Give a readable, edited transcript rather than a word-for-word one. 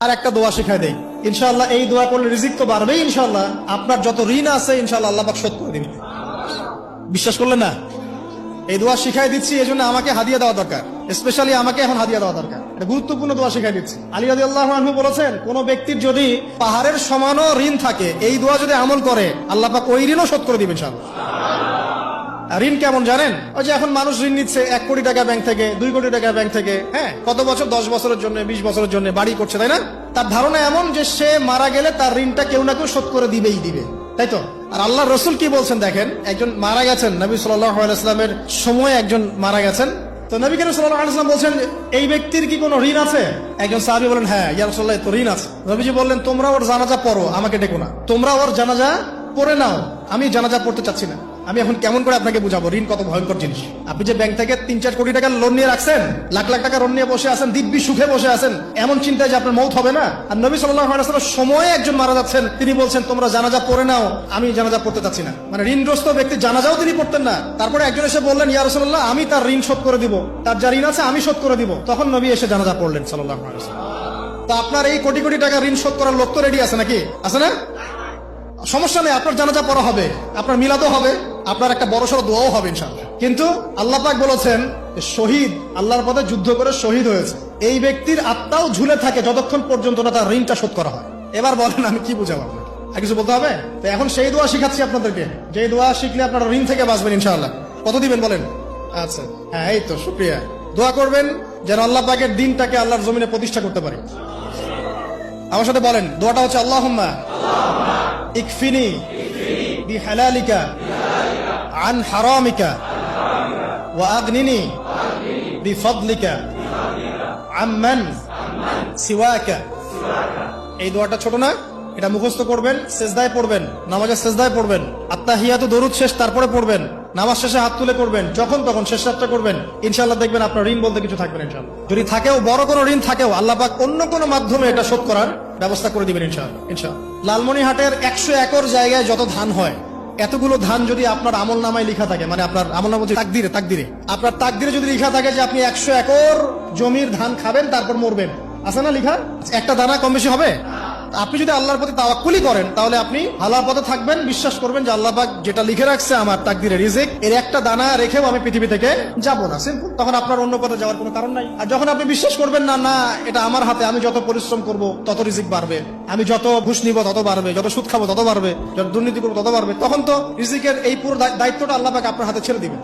আর একটা দোয়া শিখাই দেই, ইনশাআল্লাহ এই দোয়া করলে রিজিক তো বাড়বেই ইনশাআল্লাহ। আপনার যত ঋণ আছে ইনশাআল্লাহ আল্লাহ পাক শোধ করে দিবেন। বিশ্বাস করলেন না? এই দোয়া শিখাই দিচ্ছি, এই জন্য আমাকে হাদিয়া দেওয়া দরকার, স্পেশালি আমাকে এখন হাদিয়া দেওয়া দরকার। এটা গুরুত্বপূর্ণ দোয়া শিখাই দিচ্ছি। আলী রাদিয়াল্লাহু আনহু বলেছেন, কোন ব্যক্তির যদি পাহাড়ের সমানও ঋণ থাকে, এই দোয়া যদি আমল করে আল্লাহ পাক ওই ঋণও শোধ করে দিবেন ইনশাআল্লাহ। ঋণ কেমন জানেন? ওই যে এখন মানুষ ঋণ নিচ্ছে 1 কোটি টাকা ব্যাংক থেকে, 2 কোটি টাকা ব্যাংক থেকে, হ্যাঁ, কত বছর, 10 বছরের জন্য, 20 বছরের জন্য বাড়ি করছে, তাই না? তার ধারণা এমন যে সে মারা গেলে তার ঋণটা কেউ না কেউ শোধ করে দিবেই দিবে, তাই তো? আর আল্লাহ রসুল কি বলছেন দেখেন, একজন মারা গেছেন, নবী সাল্লাল্লাহু আলাইহি ওয়াসাল্লামের সময় একজন মারা গেছেন। তো নবী করিম সাল্লাল্লাহু আলাইহি ওয়াসাল্লাম বলছেন, এই ব্যক্তির কি কোনো ঋণ আছে? একজন সাহাবী বলেন, হ্যাঁ ইয়া রাসূলুল্লাহ, তো ঋণ আছে। নবীজি বললেন, তোমরা ওর জানাজা পড়ো, আমাকে ডেকো না, তোমরা ওর জানাজা পড়ে নাও, আমি জানাজা পড়তে চাচ্ছি না। আমি এখন কেমন করে আপনাকে বুঝাবো ঋণ কত ভয়ঙ্কর জিনিস? আপনি যে ব্যাংক থেকে 3-4 কোটি টাকার লোন নিয়ে রাখছেন, লাখ লাখ টাকা লোন নিয়ে বসে আছেন, দিব্যি সুখে বসে আছেন, এমন চিন্তায় যে আপনার মৌত হবে না। আর নবী সাল্লাল্লাহু আলাইহি ওয়াসাল্লাম সময়ে একজন মারা যাচ্ছেন, তিনি বলছেন তোমরা জানাজা পড়ে নাও, আমি জানাজা পড়তে চাচ্ছি না। মানে ঋণগ্রস্ত ব্যক্তি জানাজাও তিনি পড়তেন না। তারপরে একজন এসে বললেন, ইয়া রাসূলুল্লাহ, আমি তার ঋণ শোধ করে দিব, তার যা ঋণ আছে আমি শোধ করে দিব। তখন নবী এসে জানাজা পড়লেন সাল্লাল্লাহু আলাইহি ওয়াসাল্লাম। তো আপনার এই কোটি কোটি টাকা ঋণ শোধ করার লোক তো রেডি আছে নাকি? আছে না? সমস্যা নেই, আপনার জানাজা পড়া হবে, আপনার মিলাদও হবে, আপনার একটা বড়সড় দোয়াও হবে ইনশাআল্লাহ। কিন্তু আল্লাহ পাক বলেছেন, শহীদ, আল্লাহর পথে যুদ্ধ করে শহীদ হয়েছে, এই ব্যক্তির আত্মাও ঝুলে থাকে যতক্ষণ পর্যন্ত না তার ঋণটা শোধ করা হয়। এবার বলেন আমি কি বুঝাবো আপনাকে? আর কিছু বলতে হবে? তো এখন সেই দোয়া শিখাচ্ছি আপনাদেরকে, যে দোয়া শিখলে আপনারা ঋণ থেকে বাঁচবেন ইনশাআল্লাহ। কত দিবেন বলেন? আচ্ছা, হ্যাঁ, এই তো, শুকরিয়া। দোয়া করবেন যেন আল্লাহ পাকের দিনটাকে আল্লাহর জমিনে প্রতিষ্ঠা করতে পারি। আমার সাথে বলেন, দোয়াটা হচ্ছে, আল্লাহুম্মা ইকফিনি বিহালালিকা আন হারামিকা ওয়া আগনিনি বিফদলিকা আম্মান সিওয়াকা। এই দোয়াটা ছোট না? এটা মুখস্থ করবেন, সেজদায় পড়বেন, নামাজের সেজদায় পড়বেন, আত্তাহিয়াতু দরুদ শেষ তারপরে পড়বেন, নামাজ শেষে হাত তুলে করবেন, যখন তখন শেষ রাতটা করবেন, ইনশাআল্লাহ দেখবেন আপনার ঋণ বলতে কিছু থাকবে না ইনশাআল্লাহ। যদি থাকেও, বড় কোনো ঋণ থাকেও, আল্লাহ পাক অন্য কোনো মাধ্যমে এটা শোধ করার ব্যবস্থা করে দিবেন ইনশাআল্লাহ। ইনশাআল্লাহ লালমনিরহাটের 100 একর জায়গায় যত ধান হয়, এতগুলো ধান যদি আপনার আমল নামায় লেখা থাকে, মানে আপনার আমল নামা তাকদিরে, আপনার তাকদিরে যদি লেখা থাকে যে আপনি 100 একর জমির ধান খাবেন তারপর মরবেন, আছে না লেখা? একটা দানা কম বেশি হবে? আপনি যদি আল্লাহর প্রতি তাওয়াক্কুলি করেন, তাহলে আপনি আল্লাহর পথে থাকবেন, বিশ্বাস করবেন যে আল্লাহ পাক যেটা লিখে রাখছে আমার তাকদিরে রিজিক, এর একটা দানা রেখেও আমি পৃথিবী থেকে যাব না, সিম্পল। তখন আপনার অন্য পথে যাওয়ার কোনো কারণ নাই। আর যখন আপনি বিশ্বাস করবেন না, না এটা আমার হাতে, আমি যত পরিশ্রম করব তত রিজিক বাড়বে, আমি যত ঘুষ নিব তত বাড়বে, যত সুদ খাবো তত বাড়বে, যত দুর্নীতি করবো তত বাড়বে, তখন তো রিজিকের এই পুরো দায়িত্বটা আল্লাহ পাক আপনার হাতে ছেড়ে দিবেন।